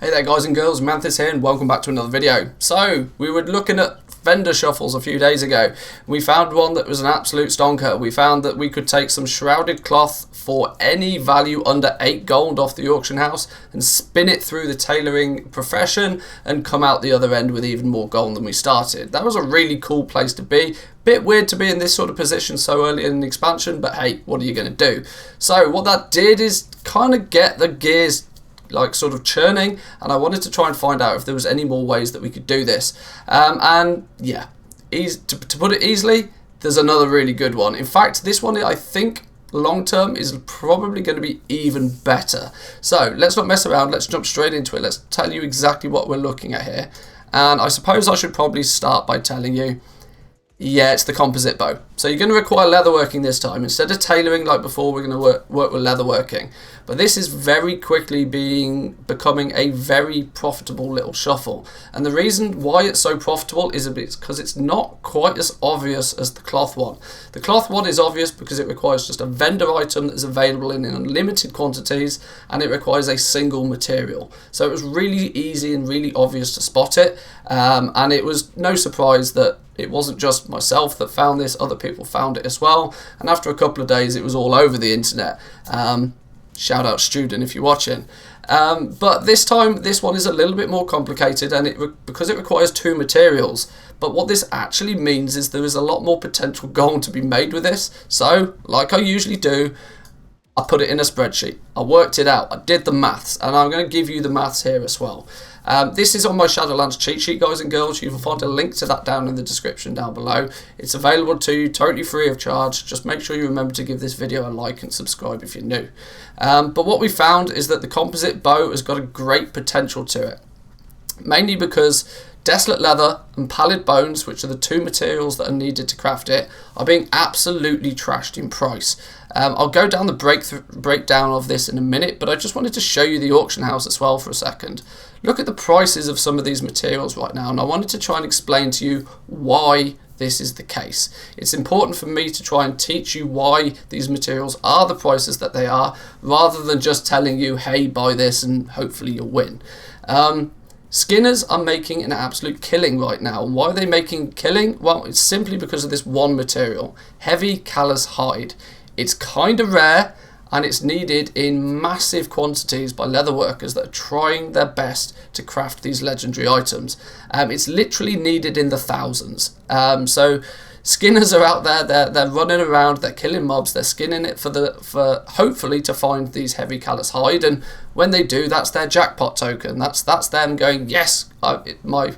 Hey there guys and girls, Manthis here and welcome back to another video. So, we were looking at vendor shuffles a few days ago. We found one that was an absolute stonker. We found that we could take some shrouded cloth for any value under 8 gold off the auction house and spin it through the tailoring profession and come out the other end with even more gold than we started. That was a really cool place to be. Bit weird to be in this sort of position so early in the expansion, but hey, what are you going to do? So what that did is kind of get the gears like sort of churning, and I wanted to try and find out if there was any more ways that we could do this. And yeah, to put it easily, there's another really good one. In fact, this one I think long term is probably going to be even better. So let's not mess around, let's jump straight into it. Let's tell you exactly what we're looking at here. And I suppose I should probably start by telling you, yeah, it's the composite bow. So you're going to require leatherworking this time. Instead of tailoring like before, we're going to work with leatherworking. But this is very quickly becoming a very profitable little shuffle. And the reason why it's so profitable is because it's not quite as obvious as the cloth one. The cloth one is obvious because it requires just a vendor item that is available in unlimited quantities, and it requires a single material. So it was really easy and really obvious to spot it. And it was no surprise that it wasn't just myself that found this, other people found it as well, and after a couple of days it was all over the internet. Shout out student if you're watching. But this time this one is a little bit more complicated, and because it requires 2 materials. But what this actually means is there is a lot more potential gold to be made with this. So like I usually do, I put it in a spreadsheet. I worked it out. I did the maths, and I'm going to give you the maths here as well. This is on my Shadowlands cheat sheet, guys and girls. You will find a link to that down in the description down below. It's available to you totally free of charge. Just make sure you remember to give this video a like and subscribe if you're new. But what we found is that the composite bow has got a great potential to it. Mainly because desolate leather and pallid bones, which are the 2 materials that are needed to craft it, are being absolutely trashed in price. I'll go down the breakdown of this in a minute, but I just wanted to show you the auction house as well for a second. Look at the prices of some of these materials right now, and I wanted to try and explain to you why this is the case. It's important for me to try and teach you why these materials are the prices that they are, rather than just telling you, hey, buy this and hopefully you'll win. Skinners are making an absolute killing right now. Why are they making killing? Well, it's simply because of this one material, heavy callous hide. It's kind of rare, and it's needed in massive quantities by leather workers that are trying their best to craft these legendary items. It's literally needed in the thousands. So skinners are out there, they're running around, they're killing mobs, they're skinning it for hopefully to find these heavy callous hide, and when they do, that's their jackpot token. That's them going, yes, my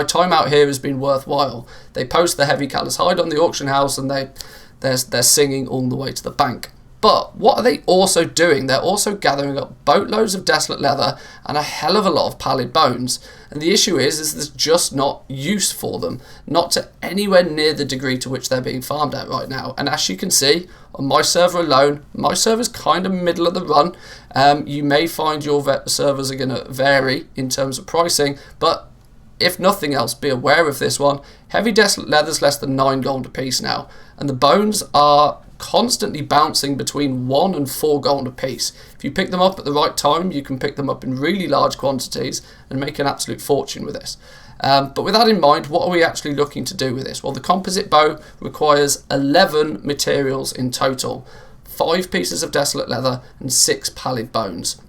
time out here has been worthwhile. They post the heavy callous hide on the auction house, and they're singing all the way to the bank. But what are they also doing? They're also gathering up boatloads of desolate leather and a hell of a lot of pallid bones. And the issue is there's just not use for them. Not to anywhere near the degree to which they're being farmed at right now. And as you can see, on my server alone, my server's kind of middle of the run. You may find your servers are going to vary in terms of pricing, but if nothing else, be aware of this one. Heavy desolate leather's less than 9 gold a piece now, and the bones are constantly bouncing between 1 and 4 gold a piece. If you pick them up at the right time, you can pick them up in really large quantities and make an absolute fortune with this. But with that in mind, what are we actually looking to do with this? Well, the composite bow requires 11 materials in total, 5 pieces of desolate leather and 6 pallid bones.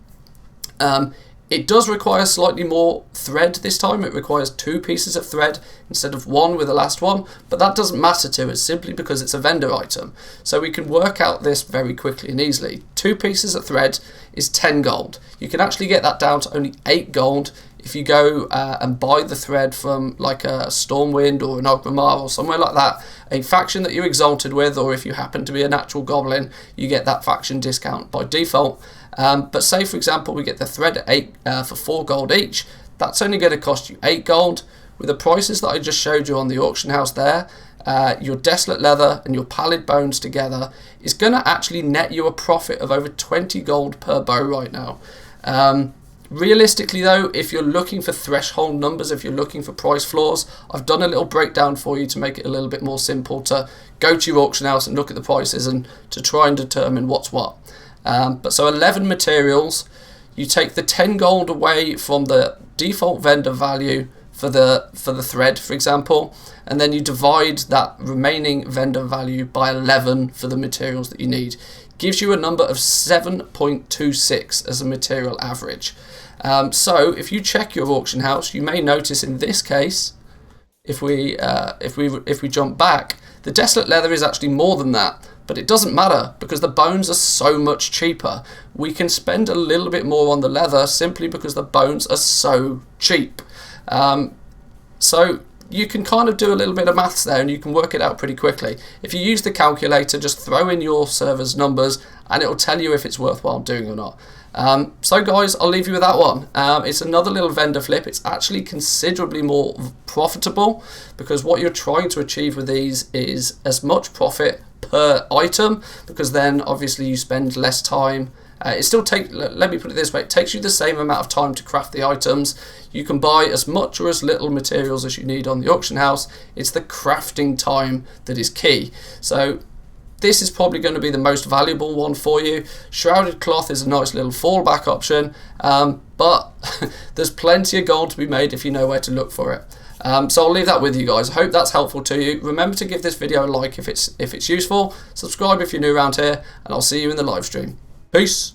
It does require slightly more thread this time. It requires 2 pieces of thread instead of 1 with the last one, but that doesn't matter to us simply because it's a vendor item. So we can work out this very quickly and easily. 2 pieces of thread is 10 gold. You can actually get that down to only 8 gold if you go and buy the thread from like a Stormwind or an Ogrimmar or somewhere like that, a faction that you're exalted with, or if you happen to be a natural goblin, you get that faction discount by default. But say for example we get the thread at 8 for 4 gold each, that's only going to cost you 8 gold. With the prices that I just showed you on the auction house there, your desolate leather and your pallid bones together is going to actually net you a profit of over 20 gold per bow right now. Realistically though, if you're looking for threshold numbers, if you're looking for price floors, I've done a little breakdown for you to make it a little bit more simple to go to your auction house and look at the prices and to try and determine what's what. But so 11 materials, you take the 10 gold away from the default vendor value for the thread, for example, and then you divide that remaining vendor value by 11 for the materials that you need. Gives you a number of 7.26 as a material average. So if you check your auction house, you may notice in this case, if we jump back, the desolate leather is actually more than that. But it doesn't matter because the bones are so much cheaper. We can spend a little bit more on the leather simply because the bones are so cheap. So you can kind of do a little bit of maths there and you can work it out pretty quickly. If you use the calculator, just throw in your server's numbers and it will tell you if it's worthwhile doing or not. So guys, I'll leave you with that one. It's another little vendor flip. It's actually considerably more profitable because what you're trying to achieve with these is as much profit per item, because then obviously you spend less time. It still let me put it this way, it takes you the same amount of time to craft the items. You can buy as much or as little materials as you need on the auction house. It's the crafting time that is key. So this is probably going to be the most valuable one for you. Shrouded cloth is a nice little fallback option, but there's plenty of gold to be made if you know where to look for it. So I'll leave that with you guys. I hope that's helpful to you. Remember to give this video a like if it's useful. Subscribe if you're new around here, and I'll see you in the live stream. Peace.